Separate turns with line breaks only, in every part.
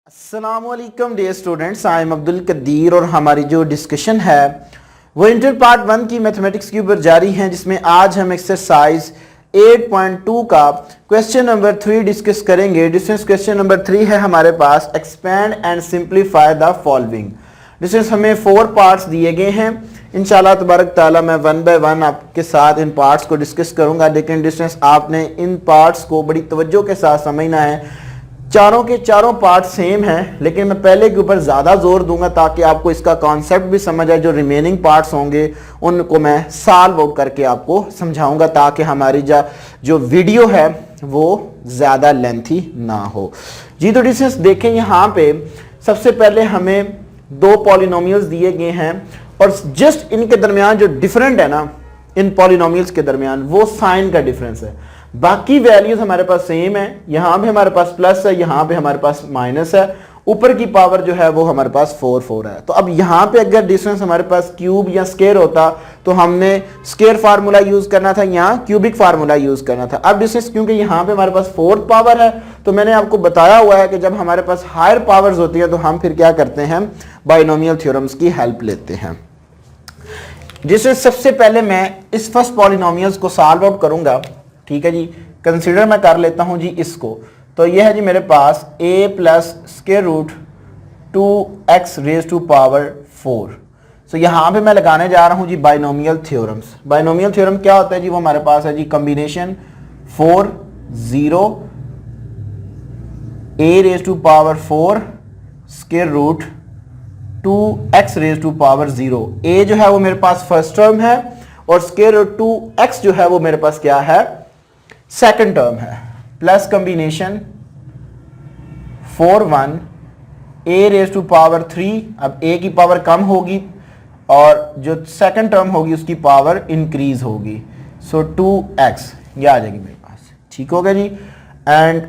अस्सलामुअलैकुम dear students, I am Abdul Qadir और हमारी जो डिस्कशन है वो इंटर पार्ट 1 की मैथमेटिक्स के ऊपर जारी है, जिसमें आज हम एक्सरसाइज 8.2 का क्वेश्चन नंबर 3 डिस्कस करेंगे। डिस्टेंस क्वेश्चन नंबर 3 है हमारे पास, expand and simplify the following. Distance हमें 4 पार्ट्स दिए गए हैं। इंशाल्लाह तबारक ताला मैं 1 बाय 1 आपके साथ इन पार्ट्स को डिस्कस करूंगा, लेकिन डिस्टेंस आपने इन पार्ट्स को बड़ी तवज्जो के साथ समझना है। चारों के चारों पार्ट सेम हैं, लेकिन मैं पहले के ऊपर ज़्यादा जोर दूंगा ताकि आपको इसका कॉन्सेप्ट भी समझ आए। जो रिमेनिंग पार्ट्स होंगे उनको मैं सॉल्व आउट करके आपको समझाऊंगा, ताकि हमारी जो वीडियो है वो ज़्यादा लेंथी ना हो। जी तो डिस्टेंस देखें, यहाँ पे सबसे पहले हमें दो पॉलिनोमियल्स दिए गए हैं और जस्ट इनके दरमियान जो डिफरेंट है ना, इन पॉलिनोमियल्स के दरमियान वो साइन का डिफरेंस है। बाकी वैल्यूज हमारे पास सेम है। यहां पे हमारे पास प्लस है, यहां पे हमारे पास माइनस है, ऊपर की पावर जो है वो हमारे पास 4 है। तो अब यहां पे अगर डिस्टेंस हमारे पास क्यूब या स्क्वायर होता तो हमने स्क्वायर फार्मूला यूज करना था, यहां क्यूबिक फार्मूला यूज करना था। अब डिस्टेंस क्योंकि यहां पे हमारे पास 4th पावर है, तो मैंने आपको बताया हुआ है कि जब हमारे पास हायर पावर्स होती है तो हम फिर क्या करते हैं, बाइनोमियल थ्योरम्स की हेल्प लेते हैं। जिससे सबसे पहले मैं इस फर्स्ट पॉलिनोमियल्स को सॉल्व आउट करूंगा। ठीक है जी, कंसीडर मैं कर लेता हूं जी इसको। तो ये है जी मेरे पास a plus square root 2x raise to power 4। So यहां पे मैं लगाने जा रहा हूं जी बाइनोमियल थ्योरम्स। बाइनोमियल थ्योरम क्या होता है जी, वो हमारे पास है जी combination 4 0 a raise to power 4 square root 2x raise to power 0। a जो है वो मेरे पास फर्स्ट टर्म है और स्क्वायर रूट 2x जो है वो मेरे पास क्या है, सेकंड टर्म है, plus combination 4 1 a raise to power 3। अब a की पावर कम होगी और जो सेकंड टर्म होगी उसकी पावर इंक्रीज होगी, सो 2x ये आ जाएगी मेरे पास। ठीक होगा जी, and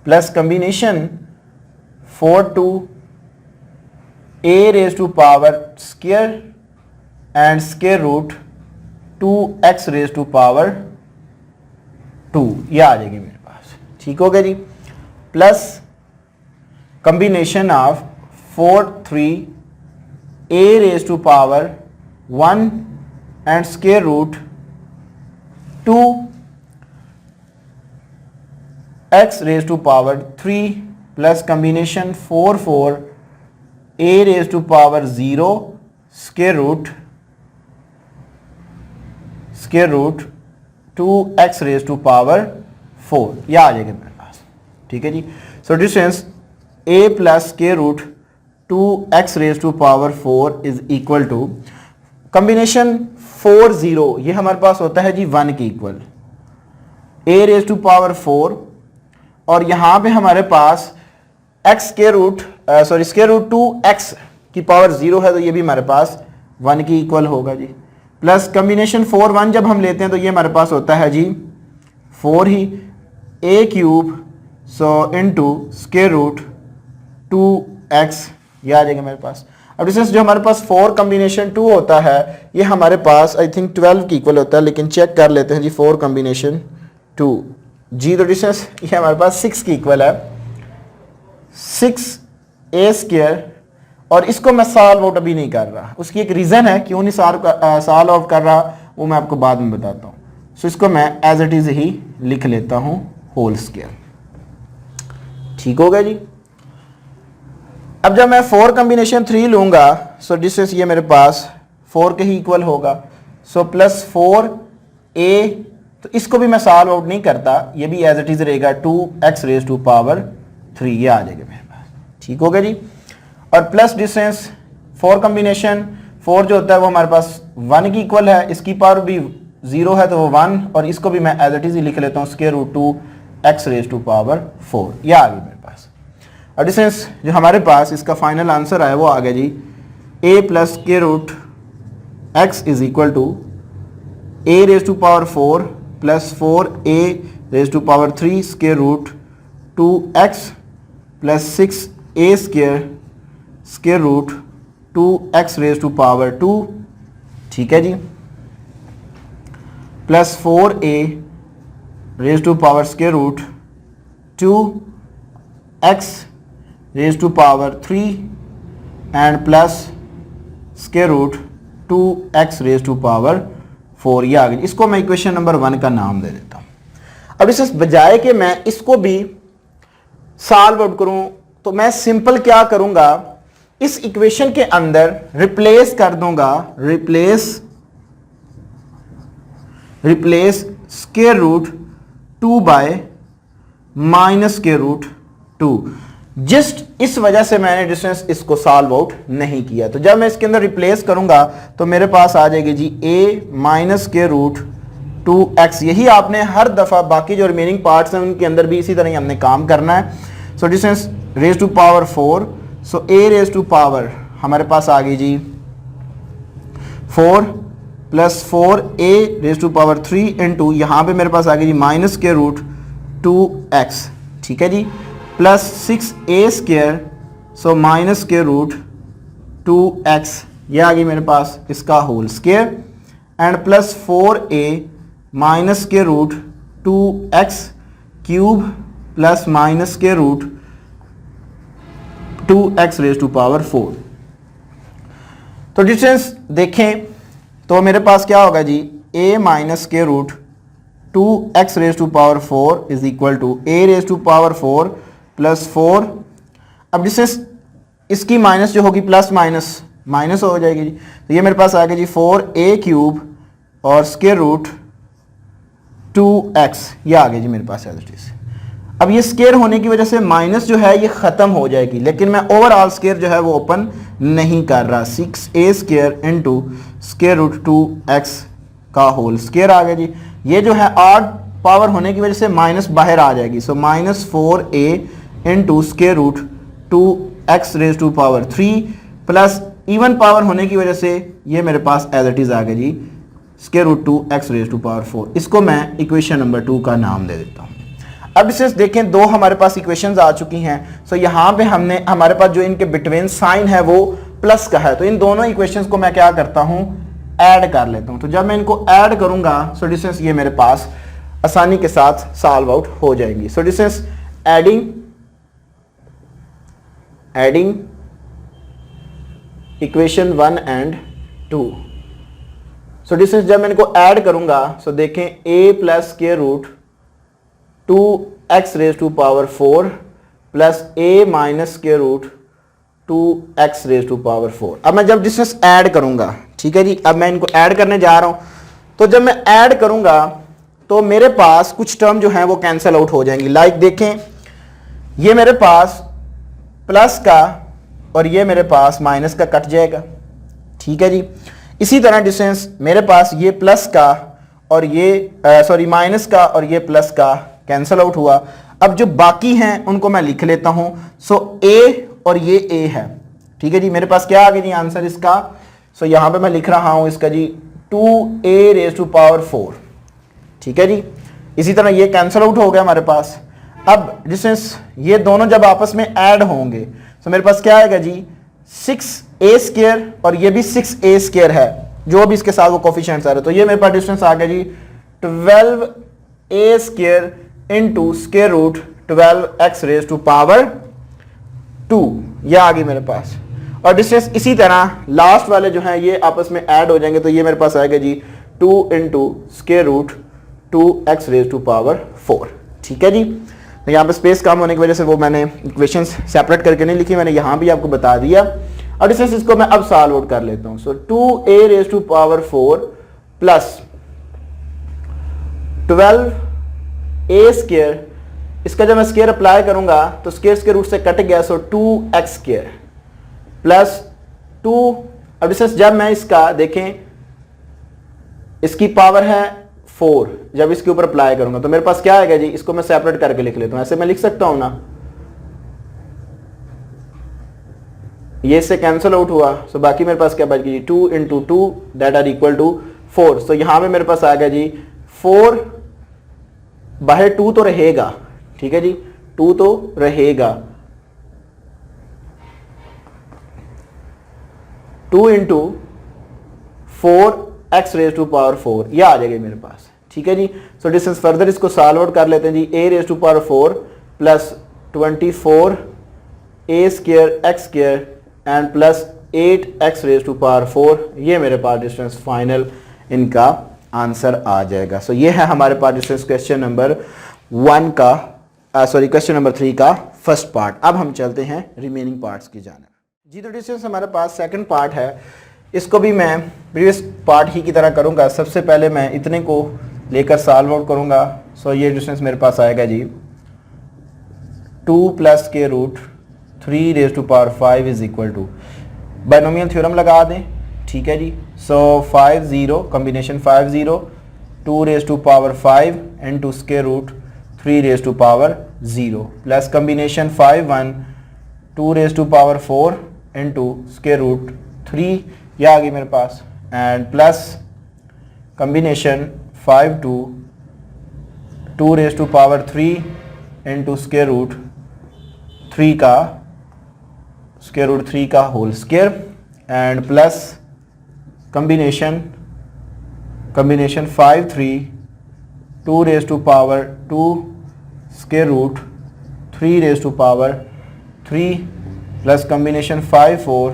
plus combination 4 2 a raise to power square and square root 2x raise to power 2 ये आ जाएगी मेरे पास। ठीक हो गया जी, plus combination of 4 3 a raise to power 1 and square root 2 x raise to power 3 plus combination 4 4 a raise to power 0 square root 2x raise to power 4 यह आ जाएगा मेरे पास। ठीक है जी, so distance a plus square root 2x raise to power 4 is equal to combination 4 0, ये हमारे पास होता है जी 1 के equal, a raise to power 4 और यहां पे हमारे पास x स्क्वायर रूट 2x की पावर 0 है, तो ये भी हमारे पास 1 के इक्वल होगा जी। प्लस कॉम्बिनेशन 4 1 जब हम लेते हैं तो ये हमारे पास होता है जी 4 ही a cube so into square root 2x ये आ जाएगा मेरे पास। अब डिस्टेंस जो हमारे पास 4 कॉम्बिनेशन 2 होता है ये हमारे पास आई थिंक 12 के इक्वल होता है, लेकिन चेक कर लेते हैं जी 4 कॉम्बिनेशन 2 जी। तो डिस्टेंस ये हमारे पास 6 के इक्वल है, 6a स्क्वायर। और इसको मैं सॉल्व आउट अभी नहीं कर रहा, उसकी एक रीज़न है क्यों नहीं सॉल्व आउट कर रहा, वो मैं आपको बाद में बताता हूँ। सो इसको मैं एज इट इज़ ही लिख लेता हूँ होल स्क्वायर। ठीक हो गया जी। अब जब मैं 4 कॉम्बिनेशन 3 लूँगा, सो डिस्टेंस ये मेरे पास 4 के ही इक्वल होगा, सो प्लस 4a, तो इसको भी मैं सॉल्व आउट नहीं करता, ये भी एज इट इज़ रहेगा 2x रेज टू पावर 3 ये आ जाएगा मेरे पास। ठीक हो गया जी। और प्लस डिस्टेंस 4 कॉम्बिनेशन 4 जो होता है वो हमारे पास 1 की इक्वल है, इसकी पावर भी 0 है तो वो 1, और इसको भी मैं एज इट इज लिख लेता हूँ square root 2x raise to power 4 यह आ गई मेरे पास। और डिस्टेंस जो हमारे पास इसका फाइनल आंसर आया वो आ गया जी a plus square root x is equal to a raise to power 4 plus 4a raise to power 3 square root 2x plus 6a square root 2x raise to power 2। ठीक है जी, plus 4a raise to power square root 2 X raise to power 3 and plus square root 2x raise to power 4, ये आ गई। इसको मैं equation number 1 का नाम दे देता हूं। अब इस बजाय कि मैं इसको भी सॉल्व आउट करूं तो मैं सिंपल क्या करूंगा, इस इक्वेशन के अंदर रिप्लेस कर दूंगा, replace square root 2 by minus square root 2। Just इस वजह से मैंने डिस्टेंस इसको सॉल्व आउट नहीं किया। तो जब मैं इसके अंदर रिप्लेस करूंगा तो मेरे पास आ जाएगी जी a minus square root 2x। यही आपने हर दफा बाकी जो रिमेनिंग पार्ट्स हैं उनके अंदर भी इसी तरह ही हमने काम करना है। So distance raise to power 4, so a raise to power हमारे पास आ गई जी 4 plus 4a raise to power 3 into यहाँ पे मेरे पास आ गई जी माइनस स्क्वायर रूट 2x, ठीक है जी, plus 6a square, so minus square root 2x, ये आ गई मेरे पास इसका whole square, and plus 4a minus square root 2x cube plus minus square root 2x raise to power 4। तो डिस्टेंस देखें तो मेरे पास क्या होगा जी, a minus square root 2x raise to power 4 is equal to a raise to power 4 plus 4। अब distance इसकी माइनस जो होगी प्लस माइनस माइनस हो जाएगी जी, तो ये मेरे पास आ गया जी 4a क्यूब और स्क्वायर रूट 2x, ये आ गया जी मेरे पास एज इट इज। अब ये स्क्वायर होने की वजह से माइनस जो है ये ख़त्म हो जाएगी, लेकिन मैं ओवरऑल स्क्वायर जो है वो ओपन नहीं कर रहा। 6a square into square root 2x का होल स्क्वायर आ गया जी। ये जो है ऑड पावर होने की वजह से माइनस बाहर आ जाएगी, so minus 4a into square root 2x raise to power 3 plus even power होने की वजह से ये मेरे पास एज इट इज आ गया जी square root 2x raise to power 4। इसको मैं इक्वेशन नंबर 2 का नाम दे देता हूँ। अब इसे देखें, दो हमारे पास इक्वेशंस आ चुकी हैं। सो यहाँ पे हमारे पास जो इनके बिटवीन साइन है वो प्लस का है, तो इन दोनों इक्वेशंस को मैं क्या करता हूँ, ऐड कर लेता हूँ। तो जब मैं इनको ऐड करूंगा सो डिस्टेंस ये मेरे पास आसानी के साथ सॉल्व आउट हो जाएंगी। So distance adding equation 1 and 2। So distance जब मैं इनको ऐड करूंगा सो देखें a plus square root 2x raise to power 4 plus a minus square root 2x raise to power 4। अब मैं जब डिस्टेंस ऐड करूंगा, ठीक है जी, अब मैं इनको ऐड करने जा रहा हूं, तो जब मैं ऐड करूंगा तो मेरे पास कुछ टर्म जो हैं वो कैंसिल आउट हो जाएंगी। लाइक देखें, ये मेरे पास प्लस का और ये मेरे पास माइनस का कट जाएगा, ठीक है जी। इसी तरह डिस्टेंस मेरे पास ये प्लस का और ये माइनस का और ये प्लस का कैंसिल आउट हुआ। अब जो बाकी हैं उनको मैं लिख लेता हूं। सो a और ये a है, ठीक है जी। मेरे पास क्या आ गया जी आंसर इसका, सो यहां पे मैं लिख रहा हूं इसका जी 2a रेज टू पावर 4, ठीक है जी। इसी तरह ये कैंसिल आउट हो गया हमारे पास। अब डिस्टेंस ये दोनों जब आपस में ऐड होंगे तो मेरे पास क्या आएगा जी 6a स्क्वायर और ये भी 6a स्क्वायर है, जो भी इसके साथ वो कोफिशिएंट्स आ रहे हैं। तो ये मेरे पास डिस्टेंस आ गया जी 12a square into square root 12x raise to power 2, ये आ गई मेरे पास। और डिस्टेंस इसी तरह लास्ट वाले जो हैं ये आपस में ऐड हो जाएंगे, तो ये मेरे पास आएगा जी 2 into square root 2x raise to power 4, ठीक है जी। तो यहाँ पे स्पेस कम होने की वजह से वो मैंने इक्वेशंस सेपरेट करके नहीं लिखी, मैंने यहाँ भी आपको बता दिया। और डिस्टेंस इसको मैं अब सॉल्व आउट कर लेता हूँ। So 2a raise to power 4 plus 12a square, इसका जब मैं स्क्वायर अप्लाई करूंगा तो स्क्वायर स्क्वायर रूट से कट गया, सो 2x स्क्वायर प्लस 2। अब डिस्टेंस जब मैं इसका देखें, इसकी पावर है 4, जब इसके ऊपर अप्लाई करूंगा तो मेरे पास क्या आएगा जी, इसको मैं सेपरेट करके लिख लेता हूं। ऐसे मैं लिख सकता हूं ना, ये इससे कैंसिल आउट हुआ, सो बाकी मेरे पास क्या बच गया जी 2 into 2 that are equal to 4। So यहां पे मेरे पास आ गया जी 4, बाहर 2 तो रहेगा, ठीक है जी, 2 तो रहेगा, 2 into 4x raise to power 4, यह आ जाएगा मेरे पास, ठीक है जी। सो डिस्टेंस फर्दर इसको सॉल्व आउट कर लेते हैं जी। a raise to power 4 plus 24 a square x square and plus 8x raise to power 4, ये मेरे पास डिस्टेंस फाइनल इनका आंसर आ जाएगा। सो ये है हमारे पास डिस्टेंस क्वेश्चन नंबर 1 का क्वेश्चन नंबर 3 का फर्स्ट पार्ट। अब हम चलते हैं रिमेनिंग पार्ट्स की जानिब। जी तो डिस्टेंस हमारे पास सेकंड पार्ट है, इसको भी मैं प्रीवियस पार्ट ही की तरह करूंगा। सबसे पहले मैं इतने को लेकर सॉल्व आउट करूंगा। सो ये डिस्टेंस मेरे पास आएगा जी 2 प्लस के root 3 raise to power 5 is equal to, binomial theorem लगा दें, ठीक है जी। So 5 0 combination 5 0 2 raise to power 5 into square root 3 raise to power 0 plus combination 5 1 2 raise to power 4 into square root 3, ये आ गई मेरे पास, and plus combination 5 2 2 raise to power 3 into square root 3 का स्क्वायर रूट 3 का whole square and plus combination 5 3 2 raise to power 2 square root 3 raise to power 3 plus combination 5 4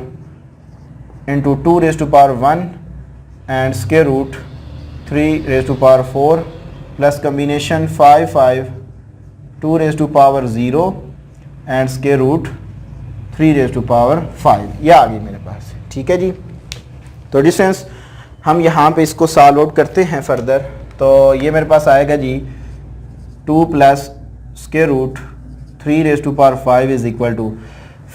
into 2 raise to power 1 and square root 3 raise to power 4 plus combination 5 5 2 raise to power 0 and square root 3 raise to power 5, ये आ गई मेरे पास, ठीक है जी। तो distance हम यहाँ पे इसको सॉल्व आउट करते हैं फर्दर। तो ये मेरे पास आएगा जी 2 plus square root 3 raise to power 5 is equal to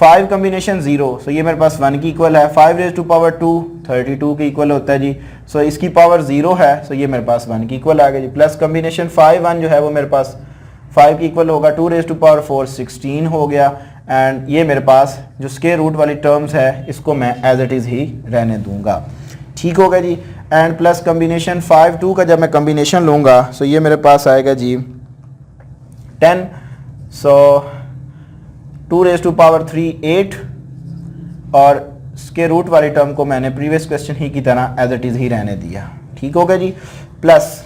5 combination 0, so ये मेरे पास 1 की इक्वल है। 5 रेज टू पावर 2 32 के इक्वल होता है जी। सो इसकी पावर 0 है, सो ये मेरे पास 1 की इक्वल आ गया जी। प्लस कॉम्बिनेशन 5 1 जो है वो मेरे पास 5 की इक्वल होगा। 2 रेज टू पावर 4 16 हो गया, एंड ये मेरे पास जो स्क्वायर रूट वाली टर्म्स है इसको मैं एज इट इज़ ही रहने दूंगा, ठीक होगा जी। एंड प्लस कॉम्बिनेशन 5 2 का जब मैं कॉम्बिनेशन लूँगा, सो ये मेरे पास आएगा जी 10, सो 2 रेज टू पावर 3 8, और स्क्वायर रूट वाली टर्म को मैंने प्रीवियस क्वेश्चन ही की तरह एज इट इज़ ही रहने दिया, ठीक होगा जी। प्लस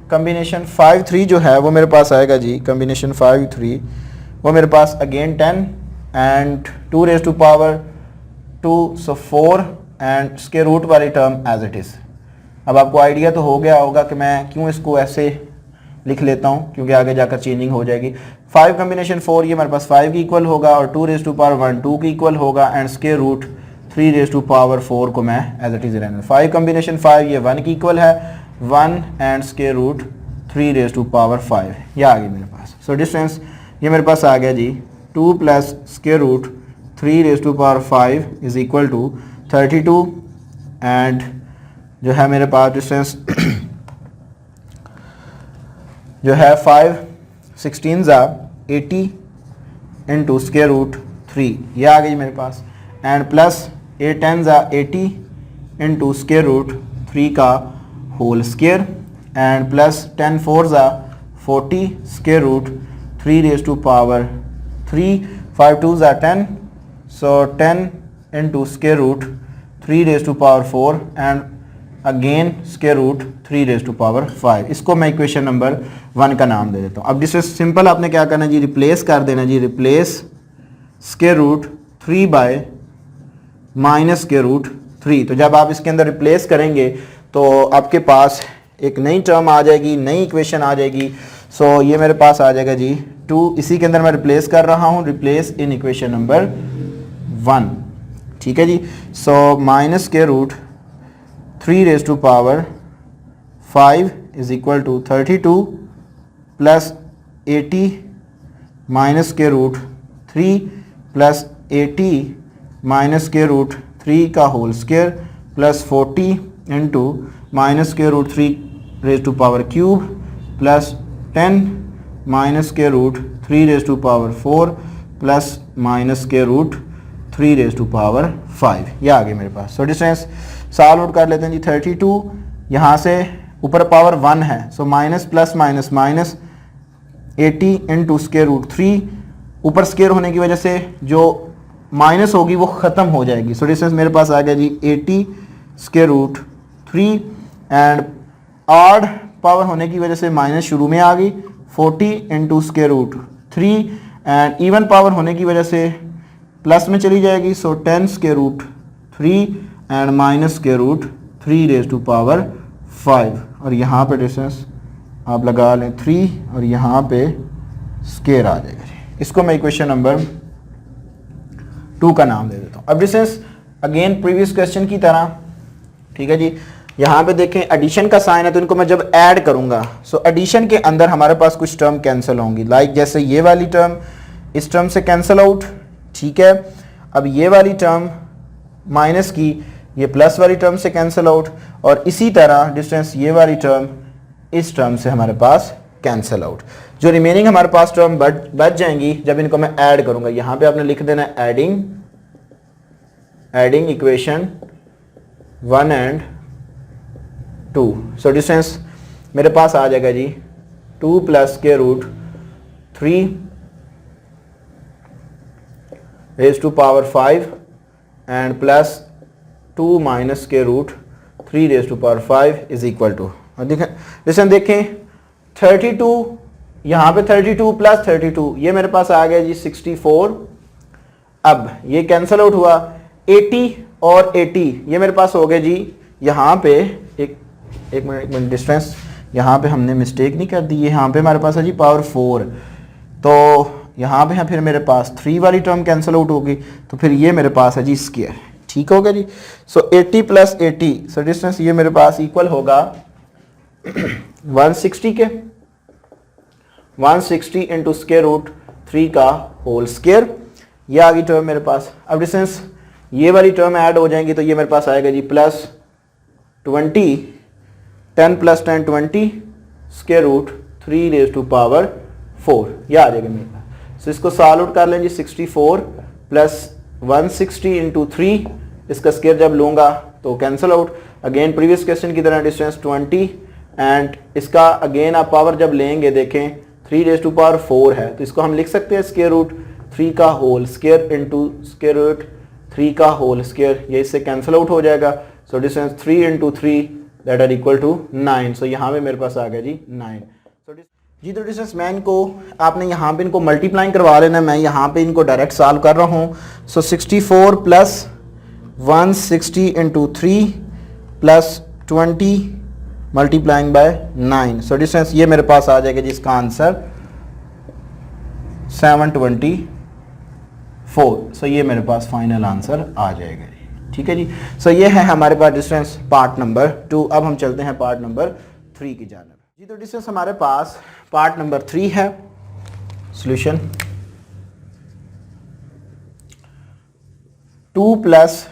कॉम्बिनेशन 5 3 जो है वो मेरे पास आएगा जी, कॉम्बिनेशन 5 3 वो मेरे पास again 10 and 2 raise to power 2 so 4 and square root वाली टर्म एज इट इज़। अब आपको आइडिया तो हो गया होगा कि मैं क्यों इसको ऐसे लिख लेता हूँ, क्योंकि आगे जाकर चेंजिंग हो जाएगी। 5 कॉम्बिनेशन 4 ये मेरे पास 5 की इक्वल होगा, और 2 रेज टू पावर 1 2 की इक्वल होगा, and square root 3 raise to power 4 को मैं एज इट इज़ रहने। 5 कॉम्बिनेशन 5 ये 1 की इक्वल है, 1 and square root 3 raise to power 5, ये आ गई मेरे पास। सो डिस्टेंस ये मेरे पास आ गया जी 2 plus square root 3 raise to power 5 is equal to 32, and जो है मेरे पास डिस्टेंस जो है 5 16 ज़ा 80 इंटू स्क्वायर रूट 3, ये आ गई मेरे पास, एंड प्लस 8 10 ज़ा 80 इंटू स्क्वायर रूट 3 का होल स्क्वायर, एंड प्लस 10 4 ज़ा 40 square root 3 raise to power 3, 5 2 ज़ा 10, so 10 into square root 3 raise to power 4 and again square root 3 raise to power 5। इसको मैं इक्वेशन नंबर 1 का नाम दे देता हूँ। अब डिस्टेंस सिंपल आपने क्या करना जी, रिप्लेस कर देना जी, replace square root 3 by minus square root 3। तो जब आप इसके अंदर रिप्लेस करेंगे तो आपके पास एक नई टर्म आ जाएगी, नई इक्वेशन आ जाएगी। सो ये मेरे पास आ जाएगा जी 2, इसी के अंदर मैं रिप्लेस कर रहा हूँ, रिप्लेस इन इक्वेशन नंबर 1, ठीक है जी। So minus square root 3 raise to power 5 is equal to 32 plus 80 minus square root 3 plus 80 minus square root 3 का whole square plus 40 into minus square root 3 raise to power cube plus 10 minus square root 3 raise to power 4 plus minus square root 3 raise to power 5, ये आ गई मेरे पास। So distance solve out कर लेते हैं जी। 32 यहाँ से ऊपर पावर 1 है, so minus plus minus minus 80 into square root 3, ऊपर स्क्वायर होने की वजह से जो माइनस होगी वो ख़त्म हो जाएगी। सो डिस्टेंस मेरे पास आ गया जी 80 square root 3, and odd power होने की वजह से माइनस शुरू में आ गई, 40 into square root 3 and even power होने की वजह से प्लस में चली जाएगी, so 10 square root 3 and minus square root 3 raise to power 5 और यहाँ पे डिस्टेंस आप लगा लें 3 और यहाँ पे स्क्वायर आ जाएगा जी। इसको मैं इक्वेशन नंबर 2 का नाम दे देता हूँ। अब डिस्टेंस अगेन प्रीवियस क्वेश्चन की तरह, ठीक है जी। यहाँ पे देखें एडिशन का साइन है तो इनको मैं जब ऐड करूँगा सो एडिशन के अंदर हमारे पास कुछ टर्म कैंसिल होंगी, लाइक जैसे ये वाली टर्म इस टर्म से कैंसिल आउट, ठीक है। अब ये वाली टर्म माइनस की ये प्लस वाली टर्म से कैंसिल आउट और इसी तरह डिस्टेंस ये वाली टर्म इस टर्म से हमारे पास कैंसिल आउट। जो रिमेनिंग हमारे पास टर्म बच जाएंगी जब इनको मैं ऐड करूंगा, यहाँ पे आपने लिख देना adding equation 1 and 2। So distance मेरे पास आ जाएगा जी 2 plus square root 3 raise to power 5 and plus 2 minus square root 3 raise to power 5 is equal to, distance देखें 32, यहाँ पे 32 प्लस 32 ये मेरे पास आ गया जी 64। अब ये कैंसिल आउट हुआ 80 और 80 ये मेरे पास हो गए जी। यहाँ पे एक मिनट डिस्टेंस यहाँ पे हमने मिस्टेक नहीं कर दी, यहाँ पे हमारे पास है जी पावर 4, तो यहाँ पे है फिर मेरे पास 3 वाली टर्म कैंसिल आउट होगी तो फिर ये मेरे पास है जी स्क्वायर, ठीक हो गया जी। सो 80 प्लस 80 सो डिस्टेंस ये मेरे पास इक्वल होगा 160 के 160 इंटू स्क्वायर रूट 3 का होल स्क्वायर, ये आ गई टर्म मेरे पास। अब डिस्टेंस ये वाली टर्म ऐड हो जाएंगी तो ये मेरे पास आएगा जी plus 20 10 plus 10 20 square root 3 raise to power 4 ये आ जाएगा मेरे पास। सो इसको सॉल्व आउट कर लें जी 64 प्लस 160 इंटू 3, इसका स्क्वायर जब लूँगा तो cancel out. Again previous question की तरह डिस्टेंस 20 एंड इसका अगेन आप पावर जब लेंगे देखें 3 रेज टू पावर 4 है तो इसको हम लिख सकते हैं स्क्वायर रूट 3 का whole square into square root 3 का होल स्क्वायर, ये इससे कैंसिल आउट हो जाएगा। So distance 3 into 3 that are equal to 9। So यहाँ पे मेरे पास आ गया जी 9। जी तो डिस्टेंस मैं इनको आपने यहाँ पे इनको मल्टीप्लाइंग करवा लेना, मैं यहाँ पे इनको डायरेक्ट सॉल्व कर रहा हूँ। सो 64 plus 160 into 3 plus 20 multiplying by 9। So distance ये मेरे पास आ जाएगा जी, इसका आंसर 724। सो ये मेरे पास फाइनल आंसर आ जाएगा जी, ठीक है जी। सो ये है हमारे पास डिस्टेंस पार्ट नंबर 2। अब हम चलते हैं पार्ट नंबर 3 की जानिब जी। तो डिस्टेंस हमारे पास पार्ट नंबर 3 है। Solution 2 plus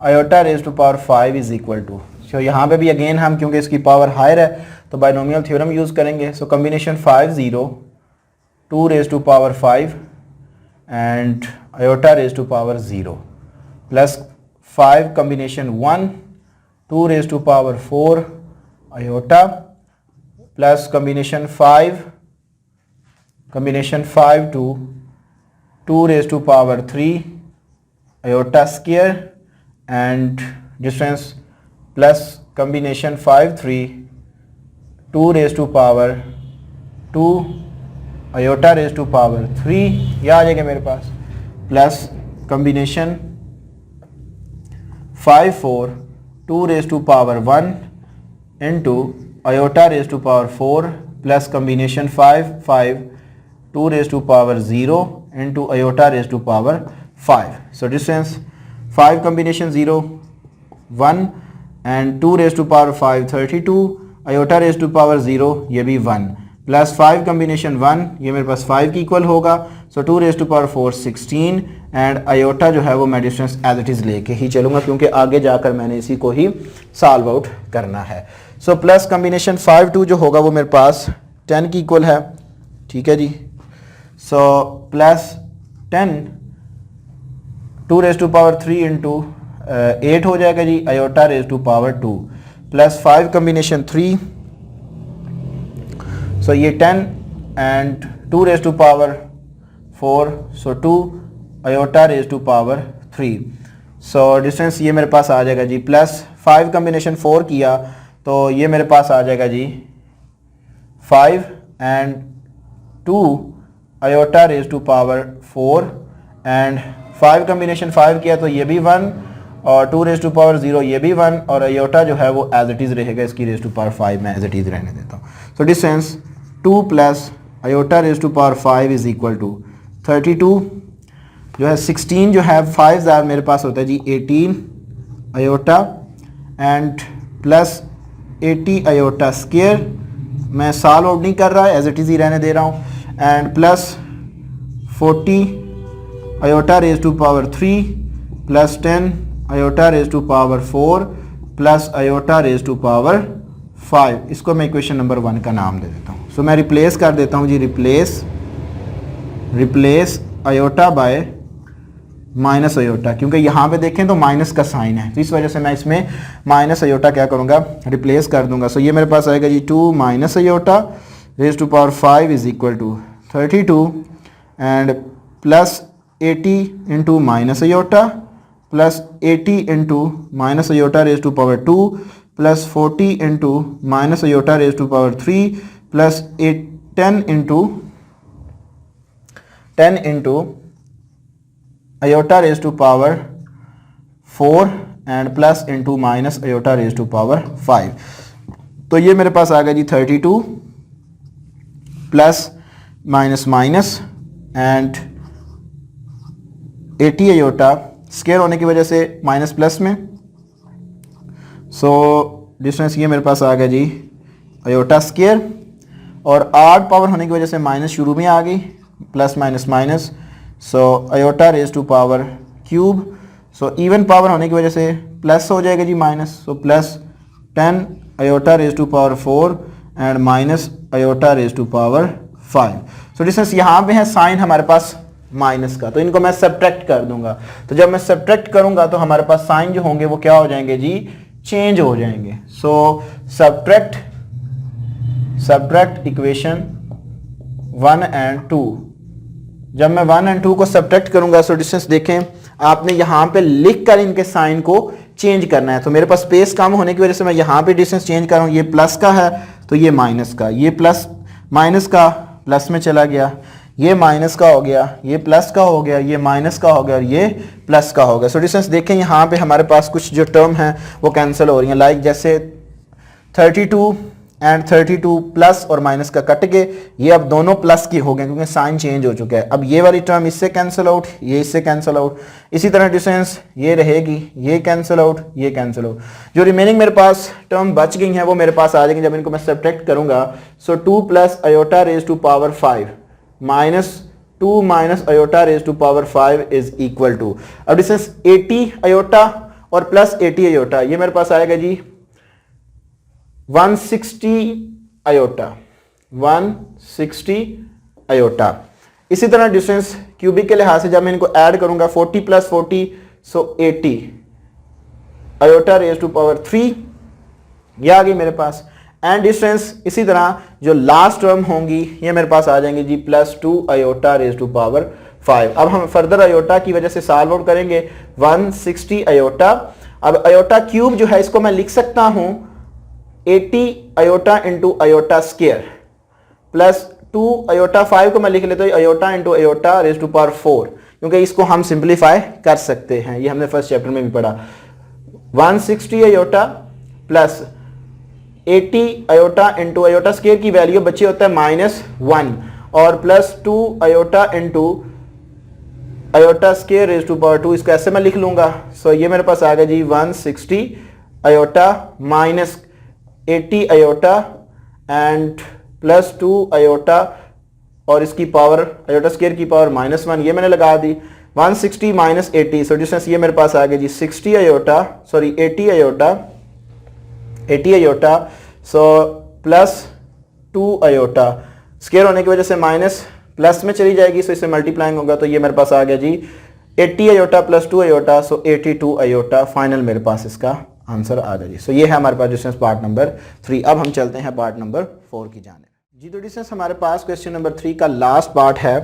iota raise to power 5 is equal to, so यहाँ पे भी अगेन हम क्योंकि इसकी पावर हायर है तो बाइनोमियल थ्योरम यूज करेंगे। So combination 5 0 2 raise to power 5 and iota raise to power 0 plus 5 combination 1 2 raise to power 4 iota plus combination 5 two 2 raise to power 3 iota square and distance plus combination 5 3 2 raise to power 2 iota raise to power 3 ये आ जाएगा मेरे पास, plus combination 5 4 2 raise to power 1 into iota raise to power 4 plus combination 5 5 2 raise to power 0 into iota raise to power 5। So distance 5 combination 0 1 and 2 raise to power 5 32 iota raise to power 0 ये भी 1 plus 5 combination 1 ये मेरे पास 5 की equal होगा। So 2 raise to power 4 16 and iota जो है वो मैं डिस्टेंस एज इट इज़ लेके ही चलूँगा क्योंकि आगे जाकर मैंने इसी को ही सॉल्व आउट करना है। सो प्लस कॉम्बिनेशन 5 2 जो होगा वो मेरे पास 10 की इक्वल है, ठीक है जी। So plus 10 2 raise to power 3 into 8 हो जाएगा जी iota raise to power 2 plus 5 combination 3 so ये 10 and 2 raise to power 4 so 2 iota raise to power 3। So distance ये मेरे पास आ जाएगा जी, प्लस 5 कॉम्बिनेशन 4 किया तो ये मेरे पास आ जाएगा जी 5 and 2 iota raise to power 4 and 5 combination 5 किया तो ये भी 1 और 2 रेज टू पावर 0 ये भी 1 और आयोटा जो है वो एज इट इज़ रहेगा, इसकी रेज टू पावर 5 मैं एज इट इज़ रहने देता हूँ। So distance 2 plus iota raise to power 5 is equal to 32 जो है 16 जो है 5 ज़ार मेरे पास होता है जी 18 iota and plus 80 iota square, मैं साल आउट नहीं कर रहा है एज इट इज़ ही रहने दे रहा हूँ, and plus 40 iota raise to power 3 plus 10 iota raise to power 4 plus iota raise to power 5। इसको मैं इक्वेशन नंबर 1 का नाम दे देता हूँ। सो मैं रिप्लेस कर देता हूँ जी, replace iota by minus iota, क्योंकि यहाँ पे देखें तो माइनस का साइन है तो इस वजह से मैं इसमें माइनस आयोटा क्या करूँगा, रिप्लेस कर दूंगा। सो ये मेरे पास आएगा जी 2 minus iota raise to power 5 is equal to 32 and plus 80 into minus iota plus 80 into minus iota raise to power 2 plus 40 into minus iota raise to power 3 plus 10 into iota raise to power 4 and plus into minus iota raise to power 5। तो ये मेरे पास आ गया जी 32 plus minus minus and 80 iota square होने की वजह से माइनस प्लस में, सो डिस्टेंस ये मेरे पास आ गया जी आयोटा स्क्वायर और आड पावर होने की वजह से माइनस शुरू में आ गई, plus minus minus, so iota raise to power cube, so even power होने की वजह से प्लस हो जाएगा जी minus, so plus 10 iota raise to power 4 and minus iota raise to power 5। So distance यहाँ पे है साइन हमारे पास माइनस का, तो इनको मैं सब्ट्रैक्ट कर दूंगा। तो जब मैं सब्ट्रैक्ट करूंगा तो हमारे पास साइन जो होंगे वो क्या हो जाएंगे जी, चेंज हो जाएंगे। सो सब्ट्रैक्ट इक्वेशन 1 एंड 2, जब मैं 1 एंड 2 को सब्ट्रैक्ट करूंगा सो डिस्टेंस देखें आपने यहाँ पे लिख कर इनके साइन को चेंज करना है। तो मेरे पास स्पेस कम होने की वजह से मैं यहाँ पे डिस्टेंस चेंज कर रहा हूँ, ये प्लस का है तो ये माइनस का, ये प्लस माइनस का प्लस में चला गया, ये माइनस का हो गया, ये प्लस का हो गया, ये माइनस का हो गया और ये प्लस का हो गया। सो डिस्टेंस देखें यहाँ पे हमारे पास कुछ जो टर्म है वो कैंसिल हो रही हैं, लाइक जैसे 32 एंड 32 प्लस और माइनस का कट गए, ये अब दोनों प्लस की हो गए क्योंकि साइन चेंज हो चुका है। अब ये वाली टर्म इससे कैंसिल आउट, ये इससे कैंसिल आउट, इसी तरह डिस्टेंस ये रहेगी, ये कैंसिल आउट, ये कैंसिल आउट, जो रिमेनिंग मेरे पास टर्म बच गई हैं वो मेरे पास आ जाएंगी जब इनको मैं सब्ट्रैक्ट करूंगा। So 2 plus iota raise to power 5 minus 2 minus iota raise to power 5 is equal to, अब डिस्टेंस 80 आयोटा और प्लस 80 आयोटा, ये मेरे पास आएगा जी 160 आयोटा, 160 आयोटा। इसी तरह डिस्टेंस क्यूबिक के लिहाज से जब मैं इनको ऐड करूंगा 40 plus 40 so 80 iota raise to power 3, ये आ गई मेरे पास। एंड डिस्टेंस इसी तरह जो लास्ट टर्म होंगी ये मेरे पास आ जाएंगे जी plus 2 iota raise to power 5। अब हम फर्दर आयोटा की वजह से सॉल्व आउट करेंगे 160 आयोटा। अब आयोटा क्यूब जो है इसको मैं लिख सकता हूं 80 iota into iota square plus 2 iota 5 को मैं लिख लेता हूं iota into iota raise to power 4, क्योंकि इसको हम सिंप्लीफाई कर सकते हैं, ये हमने फर्स्ट चैप्टर में भी पढ़ा। 160 iota plus 80 iota into iota square की वैल्यू बच्चे होता है -1 और plus 2 iota into iota square raise to power 2, इसको ऐसे मैं लिख लूंगा। सो ये मेरे पास आ गया जी 160 iota minus 80 iota and plus 2 iota और इसकी पावर आयोटा स्क्वायर की पावर -1, ये मैंने लगा दी 160 माइनस 80, सो डिस्टेंस ये मेरे पास आ गया जी 60 iota, sorry 80 iota, so plus 2 iota, square होने की वजह से माइनस प्लस में चली जाएगी, सो इससे मल्टीप्लाइंग होगा तो ये मेरे पास आ गया जी 80 आयोटा प्लस 2 आयोटा, सो 82 आयोटा। फाइनल मेरे पास इसका आंसर आ गया जी। सो ये है हमारे पास डिस्टेंस पार्ट नंबर 3। अब हम चलते हैं पार्ट नंबर 4 की जाने जी। तो डिस्टेंस हमारे पास क्वेश्चन नंबर 3 का लास्ट पार्ट है,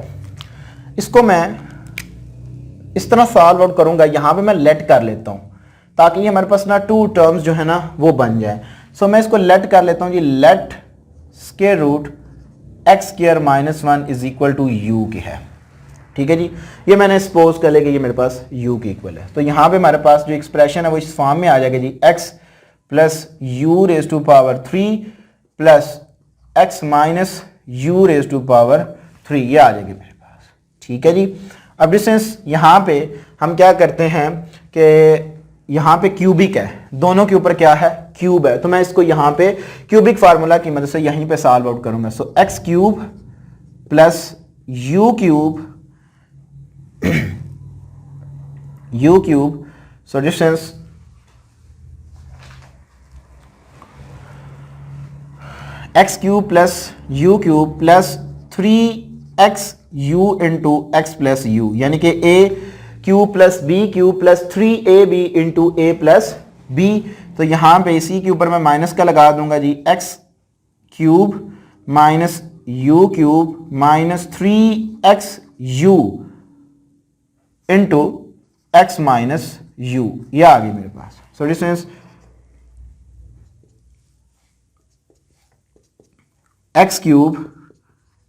इसको मैं इस तरह सॉल्व आउट करूंगा, यहाँ पे मैं लेट कर लेता हूँ ताकि हमारे पास ना 2 टर्म्स जो है ना वो बन जाए। सो मैं इसको लेट कर लेता हूँ जी, let square root x square minus 1 is equal to u की है। ठीक है जी, ये मैंने सपोज कर लिया कि ये मेरे पास u के इक्वल है। तो यहाँ पे हमारे पास जो एक्सप्रेशन है वो इस फॉर्म में आ जाएगा जी, x plus u raise to power 3 plus x minus u raise to power 3, ये आ जाएगी मेरे पास। ठीक है जी, अब डिस्टेंस यहाँ पे हम क्या करते हैं कि यहाँ पे क्यूबिक है, दोनों के ऊपर क्या है, क्यूब है, तो मैं इसको यहाँ पे क्यूबिक फार्मूला की मदद से यहीं पे सॉल्व आउट करूंगा। So x cube plus u cube u cube, so distance x cube plus u cube plus 3x u into x plus u, यानी कि a cube plus b cube plus 3ab into a plus b। तो यहां पे इसी के ऊपर मैं minus का लगा दूंगा जी, x cube minus u cube minus 3x u into x minus u, ये आ गई मेरे पास। So distance x cube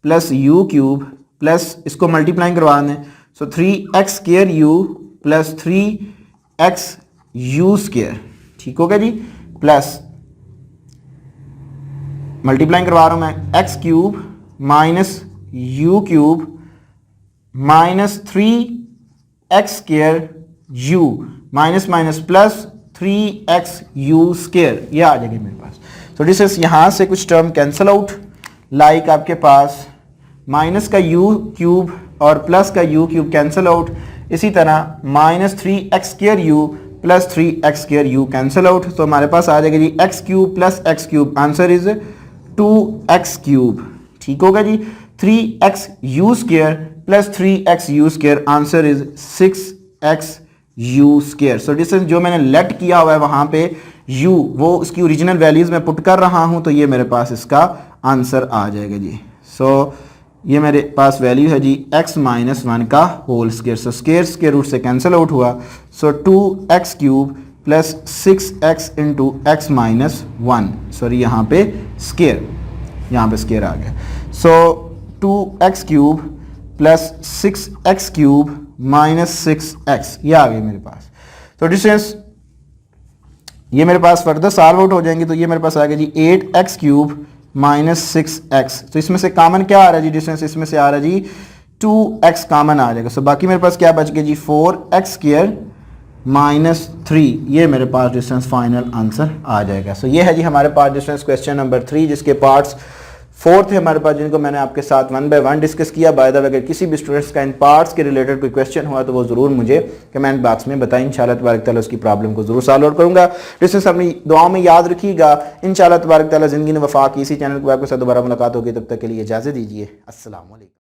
plus u cube plus इसको मल्टीप्लाइंग करवा दें, सो 3x square u plus 3x u square, ठीक हो गया जी, प्लस मल्टीप्लाइंग करवा रहा हूं मैं x cube minus u cube minus 3x square u minus minus plus 3x u square, ये आ जाएगी मेरे पास। तो डिस्टेंस यहां से कुछ टर्म कैंसिल आउट, लाइक आपके पास माइनस का u क्यूब और प्लस का u क्यूब कैंसिल आउट, इसी तरह minus 3x square u plus 3x square u cancel out. तो हमारे पास आ जाएगा जी x cube plus x cube, answer is 2x cube, ठीक होगा जी। 3x u square plus 3x u square, answer is 6x u square. So distance जो मैंने लेट किया हुआ है वहां पे u, वो उसकी ओरिजिनल वैल्यूज में पुट कर रहा हूं, तो ये मेरे पास इसका आंसर आ जाएगा जी। सो ये मेरे पास वैल्यू है जी x माइनस 1 का whole square, so square square root से कैंसिल आउट हुआ, so 2x cube plus 6x into x minus 1, sorry यहाँ पे स्क्वायर, यहाँ पे स्क्वायर आ गया, so 2x cube plus 6x cube minus 6x, ये आ गई मेरे पास। तो डिस्टेंस ये मेरे पास फर्दर सॉल्व आउट हो जाएंगे, तो ये मेरे पास आ गया जी 8x क्यूब माइनस 6x। तो इसमें से कॉमन क्या आ रहा है जी, डिस्टेंस इसमें से आ रहा है जी 2x कॉमन आ जाएगा। सो बाकी मेरे पास क्या बच गया जी 4x स्क्वायर माइनस 3, ये मेरे पास डिस्टेंस फाइनल आंसर आ जाएगा। सो ये है जी हमारे पास डिस्टेंस क्वेश्चन नंबर 3, जिसके पार्ट्स 4 थे हमारे पास, जिनको मैंने आपके साथ 1 बाय 1 डिस्कस किया। बाय द वे अगर किसी भी स्टूडेंट्स का इन पार्ट्स के रिलेटेड कोई क्वेश्चन हुआ तो वो ज़रूर मुझे कमेंट बॉक्स में बताएं, इंशाल्लाह तबारक तआला उसकी प्रॉब्लम को ज़रूर सॉल्व आउट करूंगा। डिस्टेंस अपनी दुआओं में याद रखिएगा, इंशाल्लाह तबारक तआला ज़िंदगी ने वफा की। इसी चैनल पर आपके साथ दोबारा मुलाकात होगी, तब तक के लिए इजाज़त दीजिए, अस्सलाम वालेकुम।